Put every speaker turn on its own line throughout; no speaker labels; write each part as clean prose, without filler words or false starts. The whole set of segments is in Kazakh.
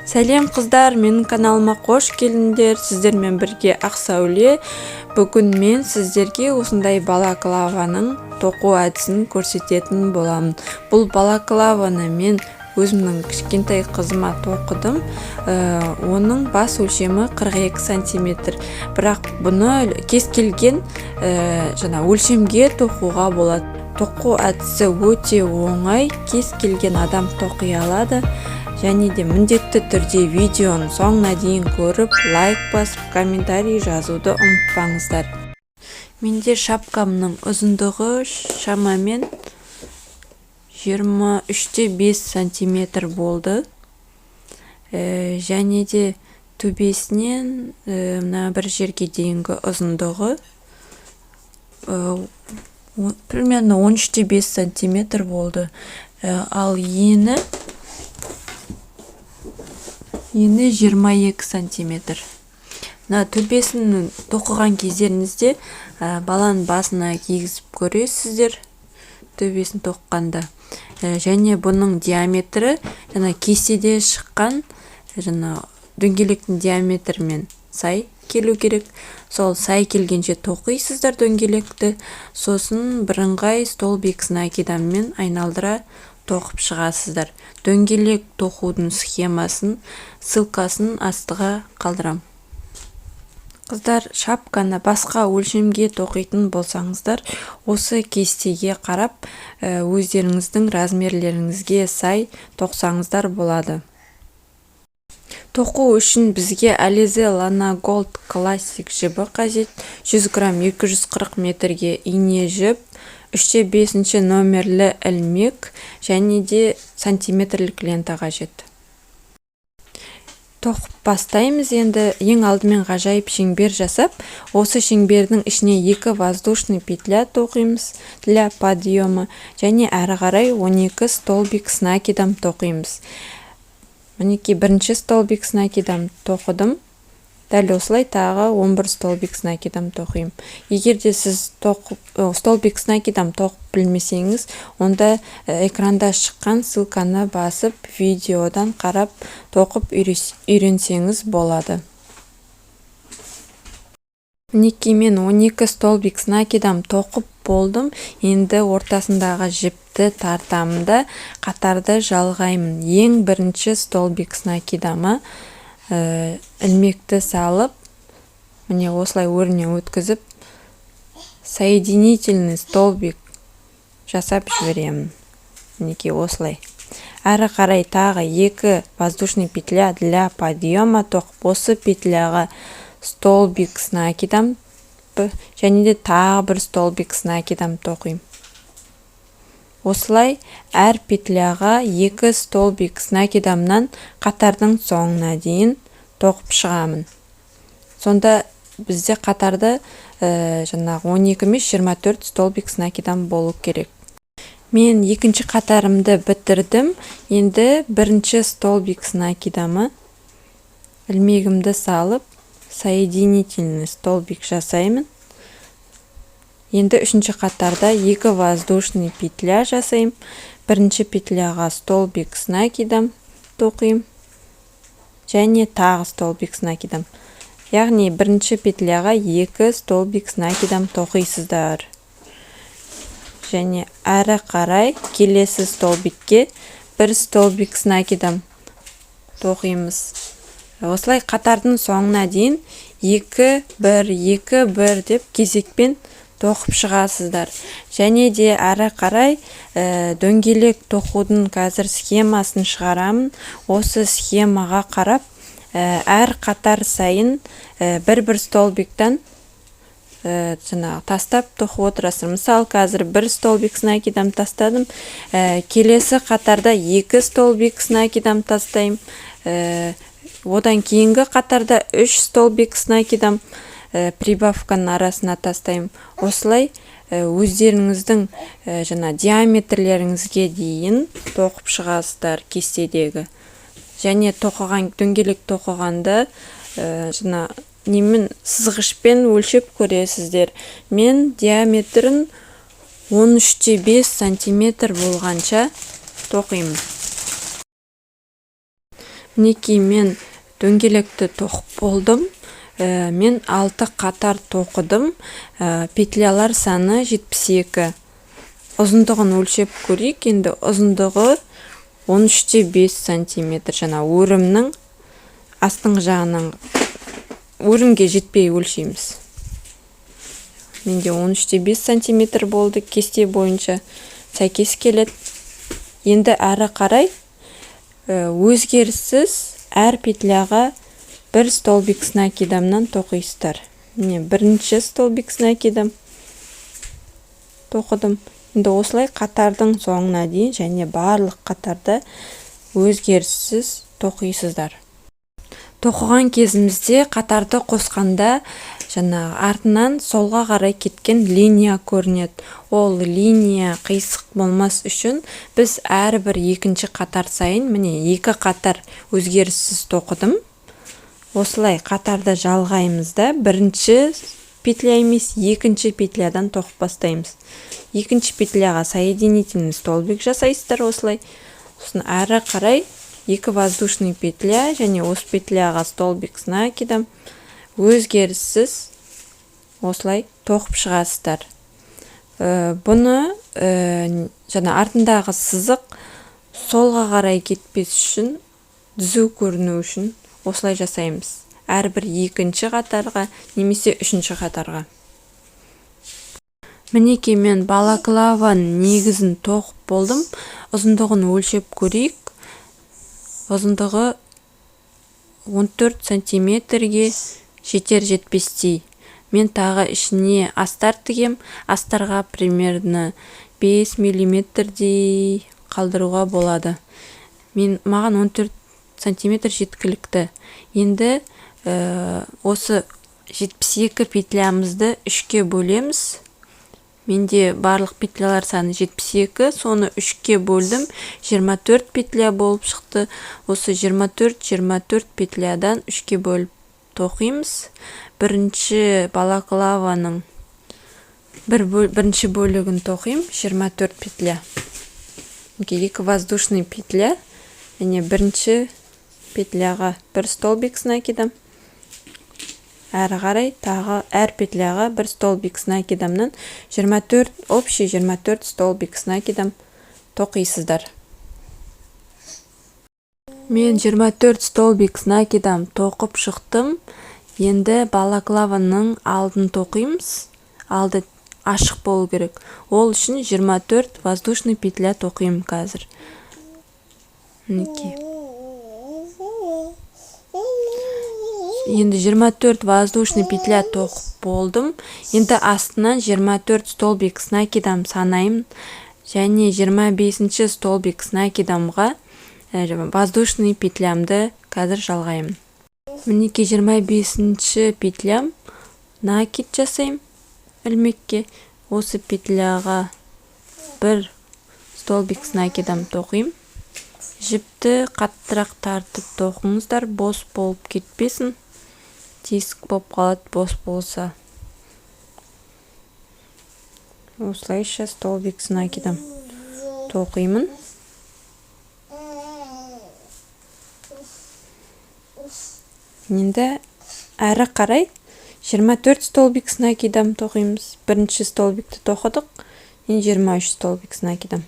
Сәлем қыздар, менің каналыма қош келдіңдер. Сіздермен бірге Ақсәуле. Бүгін мен сіздерге осындай балаклаваның тоқу әдісін көрсететін боламын. Бұл балаклаваны мен өзімнің кішкентай қызыма тоқыдым. Оның бас өлшемі 42 сантиметр. Бірақ бұны кез келген өлшемге тоқуға болады. Тоқу әдісі өте оңай, кез келген адам тоқи алады. Және де міндетті түрде видеоны соңына дейін көріп, лайк басып, комментарий жазуды ұмытпаңыздар. Менде шапкамның ұзындығы шамамен 23-5 сантиметр болды. Және де төбесінен бір жерге дейінгі ұзындығы примерно 13-5 сантиметр болды. Ал ені 22 сантиметр. Төбесін тоқыған кездеріңізде баланың басына кигізіп көресіздер төбесін тоққанда. Және бұның диаметрі кестеде шыққан дөңгелектің диаметрімен сай келу керек. Сол сай келгенше тоқисыздар дөңгелекті. Сосын бірыңғай столбик накидаммен айналдыра тоқып шығасыздар. Дөңгелек тоқудың схемасын, ссылкасын астыға қалдырам. Қыздар, шапканы басқа өлшемге тоқитын болсаңыздар, осы кестеге қарап, өздеріңіздің размерлеріңізге сай тоқсаңыздар болады. Тоқу үшін бізге Alize Lana Gold Classic жібі қажет. 100 грамм 240 метрге ине жіп, 3-5 номерлі ілмек және де сантиметрлік лента қажет. Тоқып бастаймыз. Енді ең алдымен ғажайып шеңбер жасап, осы шеңбердің ішіне 2 воздушный петля тоқимыз для подъема және әрі қарай 12 столбик с накидом тоқимыз. Мінеки бірінші столбик с накидом тоқыдым. Дәл осылай тағы 11 столбик с накидом тоқимын. Егер де сіз столбик с накидом тоқып білмесеңіз, онда экранда шыққан ссылканы басып, видеодан қарап тоқып үйренсеңіз болады. Мінеки мен 12 столбик с накидом тоқып болдым. Енді ортасындағы жіпті тартамын да қатарды жалғаймын. Ең бірінші столбик с накидама ілмекті салып, міне осылай өріне өткізіп, соединительный столбик жасап жіберемін. Мінеки осылай. Әрі қарай тағы 2 воздушный петля для подъема тоқып, осы петляға столбик с накидом және де тағы бір столбик с накидом тоқимын. Осылай әр петляға 2 столбик с накидамнан қатардың соңына дейін тоқып шығамын. Сонда бізде қатарды 12-24 столбик с накидам болу керек. Мен екінші қатарымды бітірдім. Енді бірінші столбик с накидамы ілмегімді салып, соединительный столбик жасаймын. Енді үшінші қатарда 2 воздушный петля жасайым. Бірінші петляға столбик с накидом тоқим. Және тағы столбик с накидом. Яғни бірінші петляға 2 столбик с накидом тоқисыздар. Және әрі қарай келесі столбикке 1 столбик с накидом тоқимыз. Осылай қатардың соңына дейін 2-1-2-1 деп кезекпен тоқып шығасыздар. Және де әрі қарай дөңгелек тоқудың қазір схемасын шығарамын. Осы схемаға қарап, әр қатар сайын бір столбиктан тастап тоқып отырасыздар. Мысалы, қазір 1 столбик с накидом тастадым. Келесі қатарда 2 столбик с накидом тастайым. Одан кейінгі қатарда 3 столбик с накидом прибавканың арасына тастайым. Осылай өздеріңіздің диаметрлеріңізге дейін тоқып шығасыздар кестедегі. Және дөңгелек тоқығанда сызғышпен өлшеп көресіздер. Мен диаметрін 13-5 сантиметр болғанша тоқимын. Мінекей мен дөңгелекті тоқып болдым. Мен 6 қатар тоқыдым. Петлялар саны 72. Ұзындығын өлшеп көрейік. Енді ұзындығы 13,5 сантиметр. Жана өрімнің астыңғы жағынан өрімге жетпей өлшейміз. Менде 13,5 сантиметр болды. Кесте бойынша сәйкес келеді. Енді әрі қарай өзгеріссіз әр петляға бір столбик с накидамнан тоқисыздар. Міне бірінші столбик с накидам тоқыдым. Енді осылай қатардың соңына дейін және барлық қатарда өзгеріссіз тоқисыздар. Тоқыған кезімізде қатарды қосқанда жаңағы артынан солға қарай кеткен линия көрінеді. Ол линия қисық болмас үшін біз әрбір екінші қатар сайын міне 2 қатар өзгеріссіз тоқыдым. Осылай қатарды жалғаймыз да бірінші петля емес, екінші петлядан тоқып бастаймыз. Екінші петляға соединительный столбик жасайсыздар осылай. Сосын әрі қарай 2 воздушный петля және осы петляға столбик с накидом өзгеріссіз осылай тоқып шығасыздар. Бұны жаңа артындағы сызық солға қарай кетпес үшін, түзу көріну үшін осылай жасаймыз. Әрбір екінші қатарға немесе үшінші қатарға. Мінекей мен балаклаваның негізін тоқып болдым. Ұзындығын өлшеп көрейік. Ұзындығы 14 сантиметрге жетер-жетпестей. Мен тағы ішіне астар тігем. Астарға примерно 5 миллиметрдей қалдыруға болады. Маған 14 сантиметр жеткілікті. Енді осы 72 петлямызды 3-ке бөлеміз. Менде барлық петлялар саны 72, соны 3-ке бөлдім. 24 петля болып шықты. Осы 24 петлядан 3-ке бөліп тоқимыз. Бірінші балаклаваның бірінші бөлігін тоқим, 24 петля. 2 воздушный петля, және бірінші петляға бір столбик с накидом. Әрі қарай тағы әр петляға бір столбик с накидамнан 24 столбик с накидом тоқисыздар. Мен 24 столбик с накидам тоқып шықтым. Енді балаклаваның алдын тоқимыз. Алды ашық болу керек. Ол үшін 24 воздушный петля тоқим қазір. Енді 24 воздушный петля тоқып болдым. Енді астынан 24 столбик с накидам санайым. Және 25 столбик с накидамға воздушный петлямды қазір жалғайым. Мінекей 25 петлям накид жасайым ілмекке. Осы петляға бір столбик с накидам тоқим. Жіпті қаттырақ тартып тоқыңыздар, бос болып кетпесін. Тесік болып қалады бос болса. Осылайша столбик с накидам тоқимын. Енді әрі қарай 24 столбик с накидам тоқимыз. Бірінші столбикті тоқыдық. Енді 23 столбик с накидам.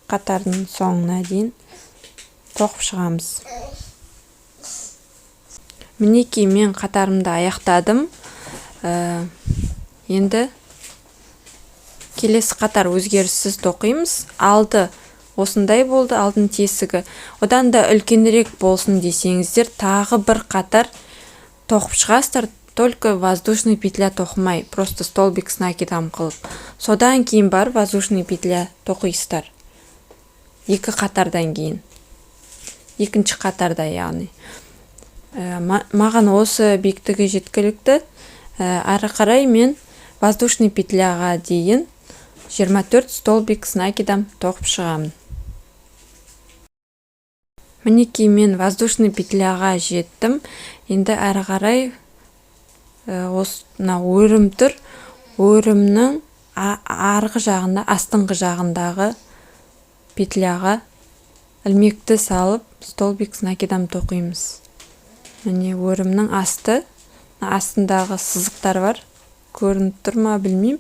Қатардың соңына дейін тоқып шығамыз. Мінекей мен қатарымды аяқтадым. Енді келесі қатар өзгеріссіз тоқимыз. Алды осындай болды, алдын тесігі. Одан да үлкенірек болсын десеңіздер, тағы бір қатар тоқып шығасыздар. Только воздушный петля тоқымай, просто столбик с накидам қылып. Содан кейін бар воздушный петля тоқисыздар. 2 қатардан кейін. Екінші қатарда яғни. Маған осы биіктігі жеткілікті. Әрі қарай мен воздушный петляға дейін 24 столбик с накидам тоқып шығамын. Мінекей мен воздушный петляға жеттім. Енді әрі қарай осына өрім тұр. Өрімнің арғы жағында, астыңғы жағындағы петляға ілмекті салып столбик с накидам тоқимыз. Міне өрімнің астындағы сызықтар бар. Көрініп тұр ма білмеймін.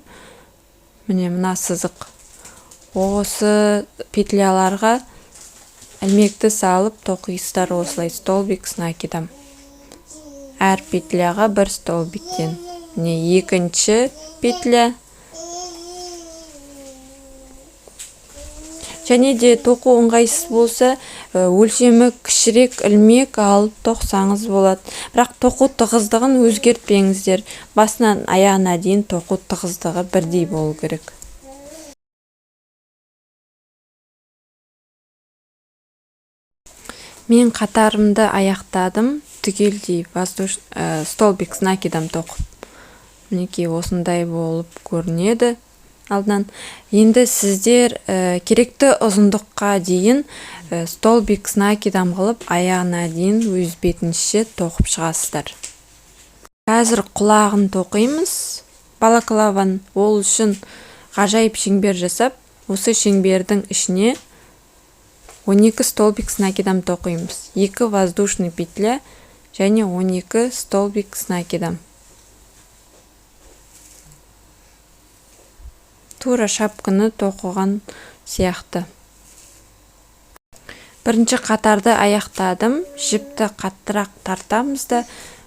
Міне мына сызық. Осы петляларға ілмекті салып тоқисыздар осылай столбик с накидам. Әр петляға бір столбиктен. Міне екінші петля. Және де тоқу ыңғайсыз болса, өлшемі кішірек ілмек алып тоқсаңыз болады. Бірақ тоқу тығыздығын өзгертпеңіздер. Басынан аяғына дейін тоқу тығыздығы бірдей болу керек. Мен қатарымды аяқтадым, түгелдей столбик с накидам тоқып. Мінекей осындай болып көрінеді алдынан. Енді сіздер керекті ұзындыққа дейін столбик с накидам қылып, аяғына дейін өз бетінше тоқып шығасыздар. Қазір құлағын тоқимыз. Балаклаван ол үшін ғажайып шеңбер жасап, осы шеңбердің ішіне 12 столбик с накидам тоқимыз. 2 воздушный петля және 12 столбик с накидам. Тура шапканы тоқыған сияқты. Бірінші қатарды аяқтадым. Жіпті қаттырақ тартамыз да,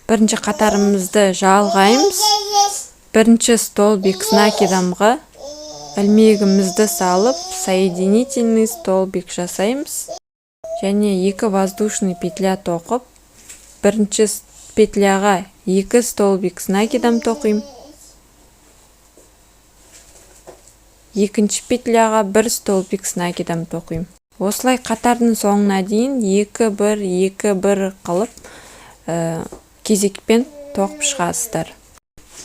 бірінші қатарымызды жалғаймыз. Бірінші столбик с накидамға ілмегімізді салып, соединительный столбик жасаймыз. Және 2 воздушный петля тоқып, бірінші петляға 2 столбик с накидам тоқим. Екінші петляға 1 столбик с накидам тоқим. Осылай қатардың соңына дейін 2-1-2-1 қылып кезекпен тоқып шығасыздар.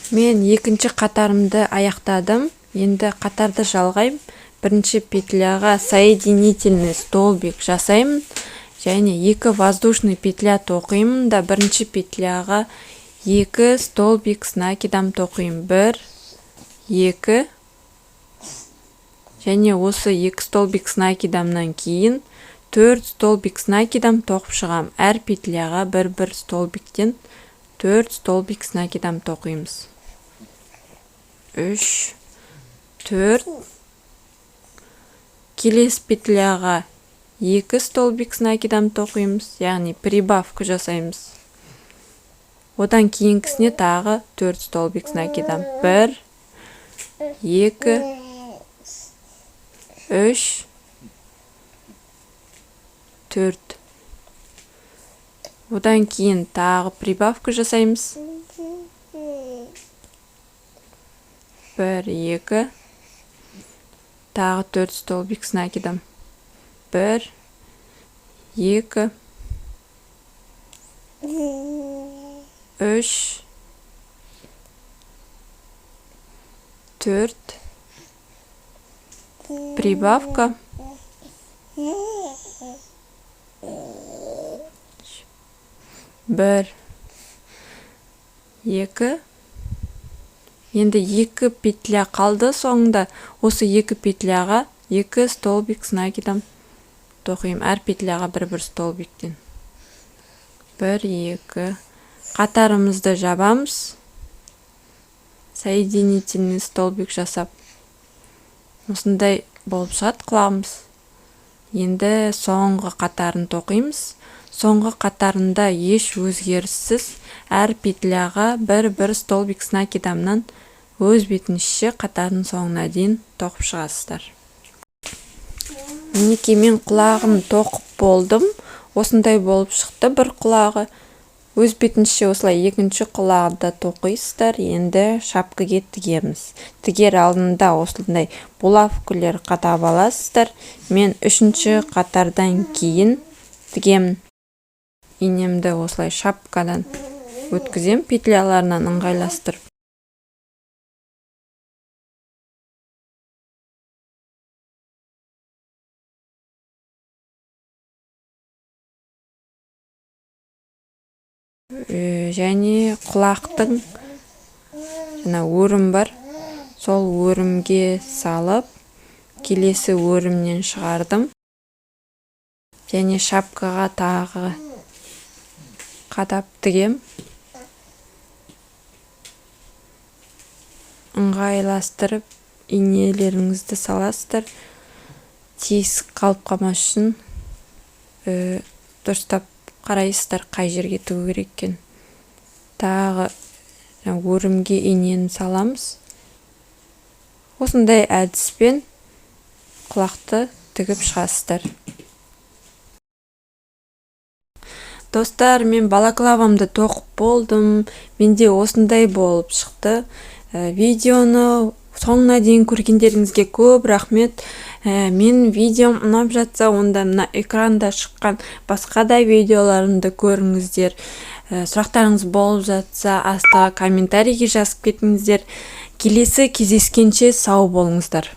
Мен екінші қатарымды аяқтадым. Енді қатарды жалғайым. Бірінші петляға соединительный столбик жасаймын. Және 2 воздушный петля тоқимын да, бірінші петляға 2 столбик с накидам тоқим. 1, 2. Және осы 2 столбик с накидамнан кейін 4 столбик с накидам тоқып шығам. Әр петляға 1-1 столбиктен 4 столбик с накидам тоқимыз. 3, 4. Келесі петляға 2 столбик с накидам тоқимыз, яғни прибавка жасаймыз. Одан кейінгісіне тағы 4 столбик с накидам. 1, 2, 3, 4. Одан кейін тағы прибавка жасаймыз. 1, 2. Тағы 4 столбик с накидам. 1, 2, 3, 4. Прибавка. 1, 2. Енді 2 петля қалды соңында. Осы 2 петляға 2 столбик с накидам тоқим. Әр петляға 1-1 столбиктен. 1, 2. Қатарымызды жабамыз. Соединительный столбик жасап. Осындай болып шығады құлағымыз. Енді соңғы қатарын тоқимыз. Соңғы қатарында еш өзгеріссіз әр петляға 1-1 столбик с накидамнан өз бетінше қатардың соңына дейін тоқып шығасыздар. Мінекей мен құлағын тоқып болдым. Осындай болып шықты бір құлағы. Өз бетінше осылай екінші құлағында тоқисыздар. Енді шапкаға тігеміз. Тігер алдында осындай булавкалар қатап аласыздар. Мен үшінші қатардан кейін тігемін. Инемді осылай шапкадан өткізем, петляларынан ыңғайластырып. Және құлақтың өрім бар. Сол өрімге салып, келесі өрімнен шығардым. және шапкаға тағы қадап тігем. Ыңғайластырып инелеріңізді саласыздар. Тесік қалып қалмас үшін дұрыстап қарайсыздар қай жерге тігу керек екен. Тағы өрімге инені саламыз. Осындай әдіспен құлақты тігіп шығасыздар. Достар, мен балаклавамды тоқып болдым. Менде осындай болып шықты. Видеоны соңына дейін көргендеріңізге көп рахмет. Мен видеом ұнап жатса, онда мына экранда шыққан басқа да видеоларымды көріңіздер. Сұрақтарыңыз болып жатса, астыға комментарийге жазып кетіңіздер. Келесі кездескенше сау болыңыздар.